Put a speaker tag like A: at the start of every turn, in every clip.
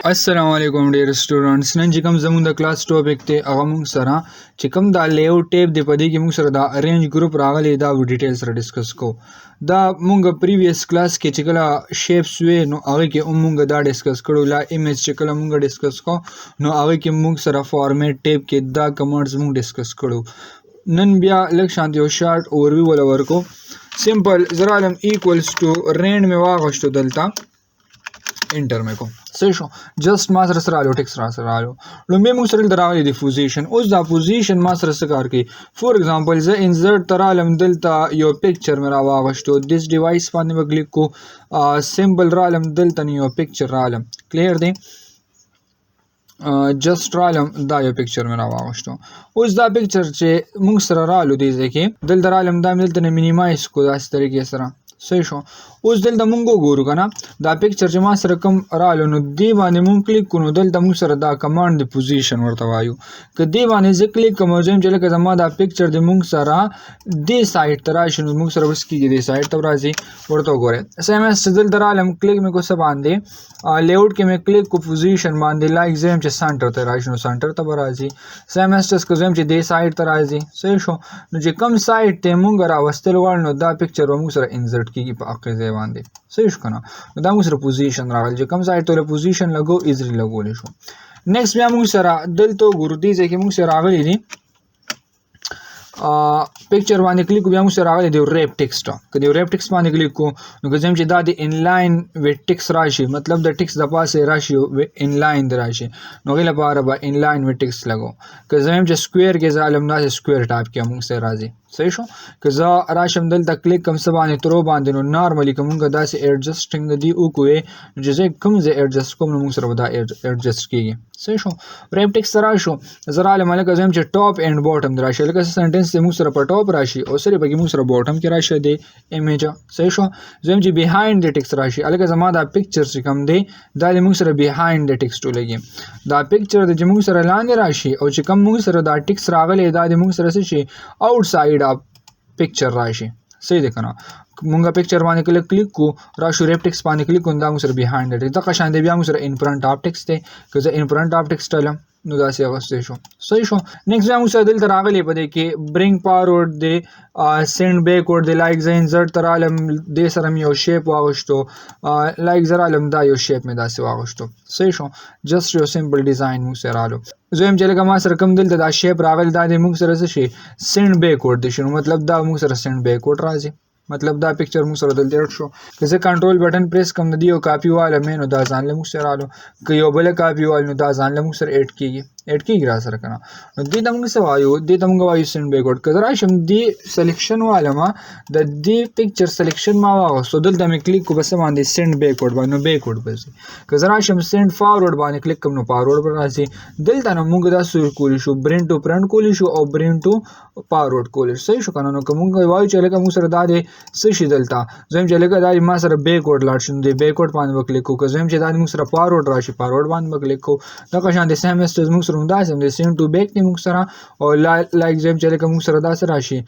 A: अस्सलाम वालेकुम dear students none چې کوم زموږ د کلاس ټاپک ته هغه موږ سره چې کوم دا لیاوټ ټیپ دی په دې کې موږ سره دا ارینج ګروپ راغلی دا ډیټیل سره ډیسکس کو دا موږ پریویس کلاس کې چې کله شیپس وې نو هغه کې موږ دا ډیسکس کړو لا ایمیج چې کله موږ ډیسکس کو نو هغه کې موږ سره فارمیټ ټیپ کې دا کمانډز موږ ډیسکس کړو نن بیا لږ شانتي یو شارټ اوورویو ولا ورکو سمپل زرالم ایکوالز ټو رینډ می واغشتو دلته انټر مې کو صحیح شو جست ما سره رالو ټیکس را سره رالو لومبه موږ سره دراغلي دی پوزیشن اوس دا پوزیشن ما سره څه کار کوي فور ایگزامپل زه انسرټ ترالم دلته یو پکچر مې را واغشتو دیس ډیوایس باندې وکلیک کو سمبل رالم دلته یو پکچر رالم کلیر دی جست رالم دا یو پکچر مې را واغشتو اوس دا پکچر چې موږ سره رالو دی ځکه دلته رالم دا مې دلته مینیمایز کو داس طریقې سره صحیح شو اوس دلته مونږ وګورو کنه دا پکچر چې ما سره کوم رالو نو دی باندې مونږ کلیک کړو دلته مونږ سره دا کمانډ دی پوزیشن ورته وایو که دی باندې زه کلیک کوم چې لکه زما دا پکچر دی مونږ سره دی سایت ته راشي نو مونږ سره وس کیږي دی سایت ته راځي ورته وګوره سم اس دلته رالم کلیک مې کو څه باندې لیاوټ کې مې کلیک کو پوزیشن باندې لایک زم چې سنټر ته راشي نو سنټر ته راځي سم اس کو زم چې دی سایت ته راځي صحیح شو نو چې کوم سایت ته مونږ راوستل وړ نو دا پکچر مونږ سره انسرټ کیږي په اقیزه باندې صحیح شو کنه نو دا موږ سره پوزیشن راغلی چې کوم ځای ته پوزیشن لګو ایزلی لګول شو نیکسٹ بیا موږ سره دلته ګورو دي چې موږ سره راغلی دي پکچر باندې کلیک بیا موږ سره راغلی دی ریپ ټیکسټ کله ریپ ټیکسټ باندې کلیک کو نو کوم چې دا د انلاین ویټ ټیکس راشي مطلب د ټیکس د پاسه راشي انلاین راشي نو غل لپاره به انلاین ویټ ټیکس لګو که زم چې سکوير کې ظالم نه سکوير ټایپ کې موږ سره راځي صحیح شو که زه راشم دلته کلیک کوم څه باندې ترو باندې نو نارملی کومګه داسې ایڈجسټینګ دی او کوې چې کوم ځای ایڈجسټ کوم نو موږ سره دا ایڈجسټ کیږي صحیح شو ریپ ټیکس سره شو زراله ملک زم چې ټاپ اینڈ باټم راشي لکه سنټنس موږ سره په ټاپ راشي او سره بګي موږ سره باټم کې راشي دی ایمیج صحیح شو زم چې بیهایند د ټیکس راشي الګه زما دا پکچر چې کوم دی دا موږ سره بیهایند د ټیکس ټولګي دا پکچر د موږ سره لاندې راشي او چې کوم موږ سره دا ټیکس راغلی دا موږ سره شي آوټ ساید اپ پکچر راشي صحیح ده کنه مونږه پکچر باندې کلیک کو راشو ریپ ټیکس باندې کلیک کوم دا موږ سره بیهایند دی دا قشان دی بیا موږ سره ان فرنٹ اپ ټیکس دی که زه ان فرنٹ اپ ټیکس تلم نو دا سی اغسته شو صحیح شو نیکسٹ موږ سره دلته راغلی په دې کې برینګ فارورډ دی سند بیکورډ دی لایک زین زړ ترالم دې سره یو شیپ واغشتو لایک زرالم دا یو شیپ مې داسې واغشتو صحیح شو جست یو سمپل ډیزاین موږ سره رالو زم چې لکه ما سره کوم دلته دا شیپ راغلی دا موږ سره څه شي سند بیکورډ دی شنو مطلب دا موږ سره سند بیکورډ راځي مطلب دا پکچر موږ سره دلته اډ شو که زه کنټرول بٹن پریس کوم د یو کاپی واله مې نو دا ځان له موږ سره رالو که یو بل کاپی وال نو دا ځان له موږ سره اډ کیږي را سره کنه نو دې د موږ سره وایو دې د موږ وایو سند بیکورډ که را شم دی سلیکشن واله ما د دې پکچر سلیکشن ما واغسو دلته مې کلیک کو بس باندې سند بیکورډ باندې بیکورډ بس که را شم سند فارورډ باندې کلیک کوم نو فارورډ پر راځي دلته نو موږ دا سور کولی شو برین ټو فرنٹ کولی شو او برین ټو فارورډ کولی صحیح شو کنه نو کوم وایو چې لکه موږ سره دا دې څه شي دلته زم چې لکه دا ما سره بیکورډ لاړ شم دی بیکورډ باندې وکلیک کو که زم چې دا موږ سره فارورډ راشي فارورډ باندې وکلیک کو دا قشان د سیم اس موږ سره دا سم د سیم ټو بیک دی موږ سره او لایک زم چې لکه موږ سره دا سره راشي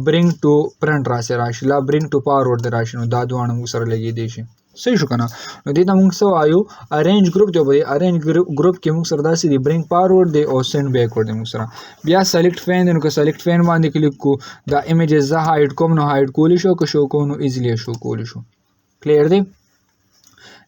A: برینګ ټو فرنٹ راشي لا برینګ ټو فارورډ راشي نو دا دوه موږ سره لګي دي شي صحیح شو کنه نو دې ته موږ سو وایو ارینج ګروپ دی په ارینج ګروپ کې موږ سره داسې دی برینګ فارورډ دی او سند بیکورډ دی موږ سره بیا سلیکټ فین نو که سلیکټ فین باندې کلیک کو دا ایمیجز زه هایډ کوم نو هایډ کولی شو که شو کو نو ایزلی شو کولی شو کلیر دی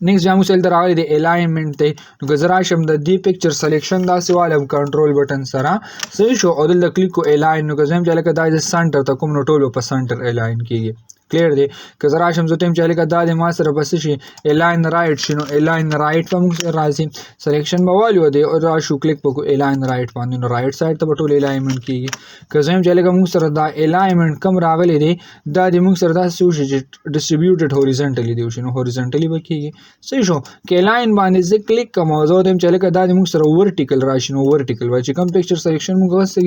A: نیکسٹ جامو سره راغلی دی الاینمنت ته نو که زرا شم د دې پکچر سلیکشن داسې والم کنټرول بٹن سره صحیح شو او دلته کلیک کو الاین نو که زم چې لکه دا د سنټر ته کوم نو ټولو په سنټر الاین کیږي کلیر دی که زرا شم زه ټیم چې لکه دا د ما سره بس شي الاین رائټ شنو الاین رائټ په موږ راځي سلیکشن به والو دی او راشو کلیک په الاین رائټ باندې نو رائټ سایډ ته ټول الایمنت کیږي که زم چې لکه موږ سره دا الایمنت کم راغلی دی دا د موږ سره دا شو چې ډیسټریبیوټډ هوریزونټلی دی شنو هوریزونټلی به کیږي صحیح شو که الاین باندې زه کلیک کوم او زه دیم چې لکه دا د موږ سره ورټیکل راشي نو ورټیکل وای چې کوم پکچر سلیکشن موږ وسه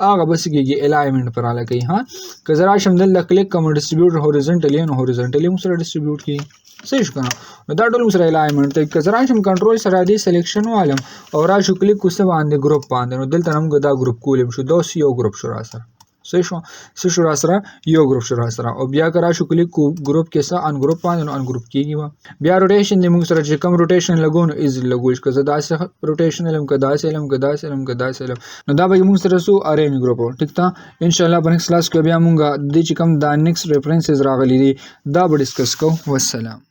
A: هغه بس کیږي الایمنت پر علاوه کوي ها که زرا شم دلته کلیک کوم ډیسټریبیوټډ هوریزونټلی نو هوریزونټلی موږ سره ډیسټریبیوټ کیږي صحیح شو کنه نو دا ټول موږ سره الایمنت ته که زرا شم کنټرول سره دی سلیکشن والم او راشو کلیک کو څه باندې ګروپ باندې نو دلته موږ دا ګروپ کولم شو دا یو ګروپ شو را سره څه شو راسره یو ګروپ شو راسره او بیا که راشو کلیک کو ګروپ کې څه ان ګروپ باندې نو ان ګروپ کېږي بیا روټیشن دی موږ سره چې کوم روټیشن لګو نو ایزی لګول که زه داسې روټیشن علم که داسې علم که داسې علم که داسې علم نو دا به موږ سره سو ارینج ګروپ ټیک ته ان شاء الله په نیکسټ کلاس کې بیا موږ د چې کوم دا نیکسټ ریفرنسز راغلي دي دا به ډسکس کوو والسلام